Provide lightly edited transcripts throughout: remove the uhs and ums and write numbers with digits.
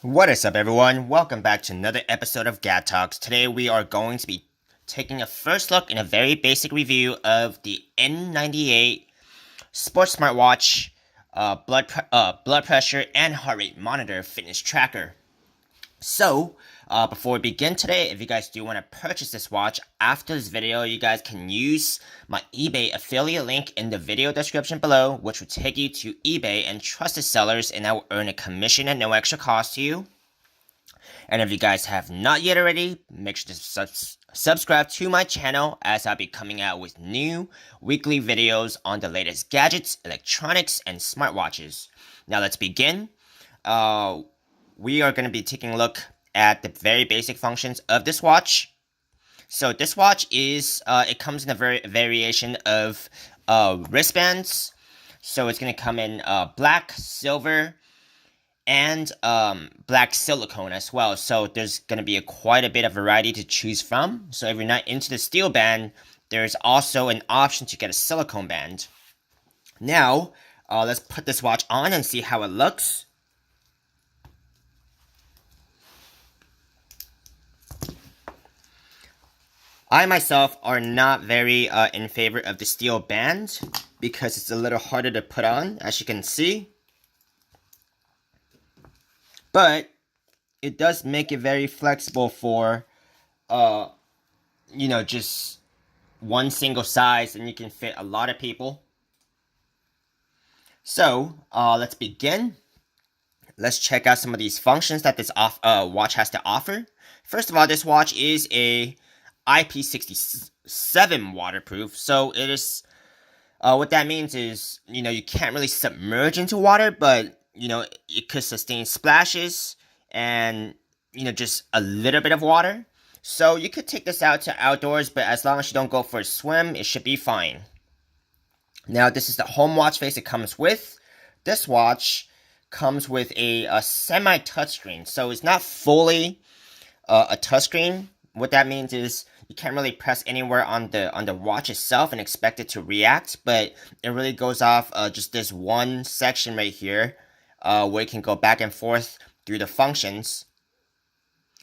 What is up, everyone? Welcome back to another episode of Gad Talks. Today we are going to be taking a first look in a very basic review of the N98 sports smartwatch, blood pressure and heart rate monitor fitness tracker. So, before we begin today, if you guys do want to purchase this watch after this video, you guys can use my eBay affiliate link in the video description below, which will take you to eBay and trusted sellers, and I will earn a commission at no extra cost to you. And if you guys have not yet already, make sure to subscribe to my channel, as I'll be coming out with new weekly videos on the latest gadgets, electronics, and smartwatches. Now let's begin. We are going to be taking a look at the very basic functions of this watch. So this watch it comes in a variation of wristbands. So it's going to come in black, silver, and black silicone as well. So there's going to be quite a bit of variety to choose from. So if you're not into the steel band, there's also an option to get a silicone band. Now, let's put this watch on and see how it looks. I myself are not very in favor of the steel band because it's a little harder to put on, as you can see. But it does make it very flexible for, just one single size, and you can fit a lot of people. So, let's begin. Let's check out some of these functions that this watch has to offer. First of all, this watch is a IP67 waterproof, so it is, what that means is, you can't really submerge into water, but, it could sustain splashes and, just a little bit of water. So you could take this out to outdoors, but as long as you don't go for a swim, it should be fine. Now, this is the home watch face it comes with. This watch comes with a semi-touchscreen, so it's not fully a touchscreen. What that means is you can't really press anywhere on the watch itself and expect it to react, but it really goes off just this one section right here, where you can go back and forth through the functions.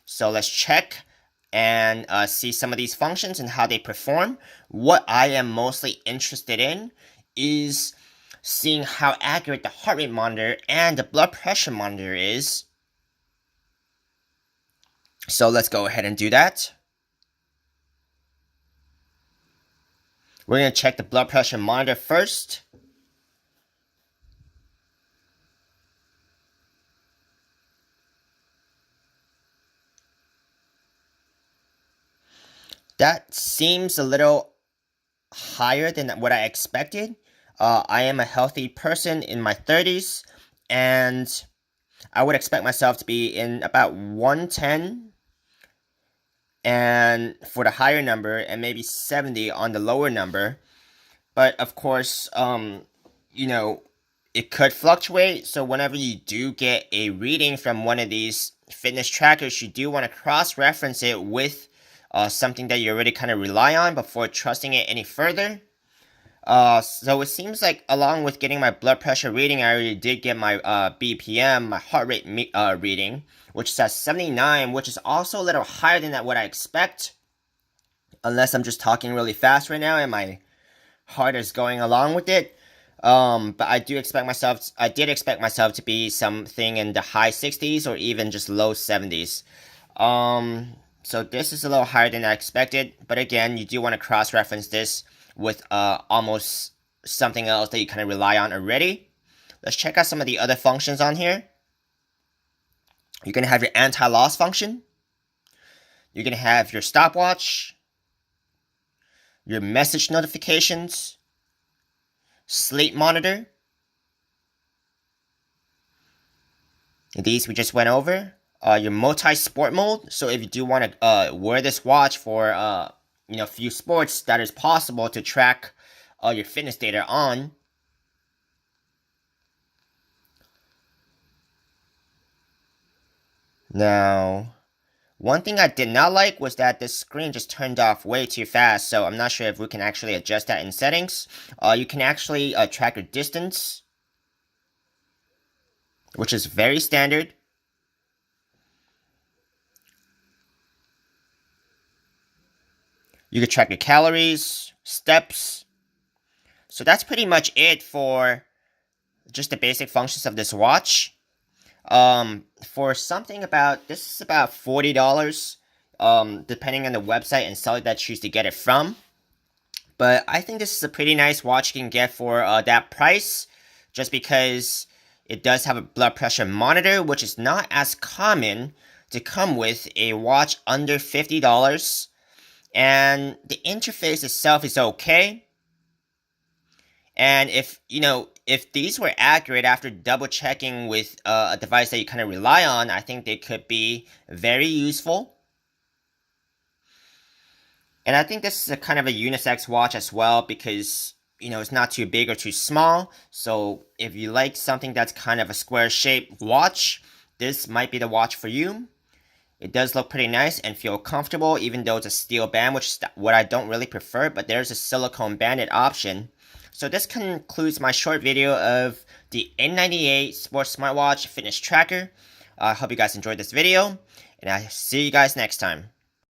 So let's check and see some of these functions and how they perform. What I am mostly interested in is seeing how accurate the heart rate monitor and the blood pressure monitor is. So let's go ahead and do that. We're going to check the blood pressure monitor first. That seems a little higher than what I expected. I am a healthy person in my 30s, and I would expect myself to be in about 110 and for the higher number, and maybe 70 on the lower number. But of course, it could fluctuate. So whenever you do get a reading from one of these fitness trackers, you do want to cross-reference it with something that you already kind of rely on before trusting it any further. So it seems like along with getting my blood pressure reading, I already did get my BPM, my heart rate reading, which says 79, which is also a little higher than what I expect. Unless I'm just talking really fast right now and my heart is going along with it. But I did expect myself to be something in the high 60s or even just low 70s. So this is a little higher than I expected. But again, you do want to cross-reference this with almost something else that you kind of rely on already. Let's check out some of the other functions on here. You're going to have your anti-loss function. You're going to have your stopwatch, your message notifications, sleep monitor. These we just went over. Your multi-sport mode. So if you do want to wear this watch for a few sports that is possible to track your fitness data on. Now, one thing I did not like was that this screen just turned off way too fast, so I'm not sure if we can actually adjust that in settings. You can actually track your distance, which is very standard. You can track your calories, steps. So that's pretty much it for just the basic functions of this watch. For something about, this is about $40, depending on the website and seller that you choose to get it from. But I think this is a pretty nice watch you can get for that price, just because it does have a blood pressure monitor, which is not as common to come with a watch under $50. And the interface itself is okay. And if these were accurate after double checking with a device that you kind of rely on, I think they could be very useful. And I think this is a kind of a unisex watch as well, because it's not too big or too small. So if you like something that's kind of a square shaped watch, this might be the watch for you. It does look pretty nice and feel comfortable, even though it's a steel band, which is what I don't really prefer, but there's a silicone banded option. So this concludes my short video of the N98 Sports Smartwatch Fitness Tracker. I hope you guys enjoyed this video, and I'll see you guys next time.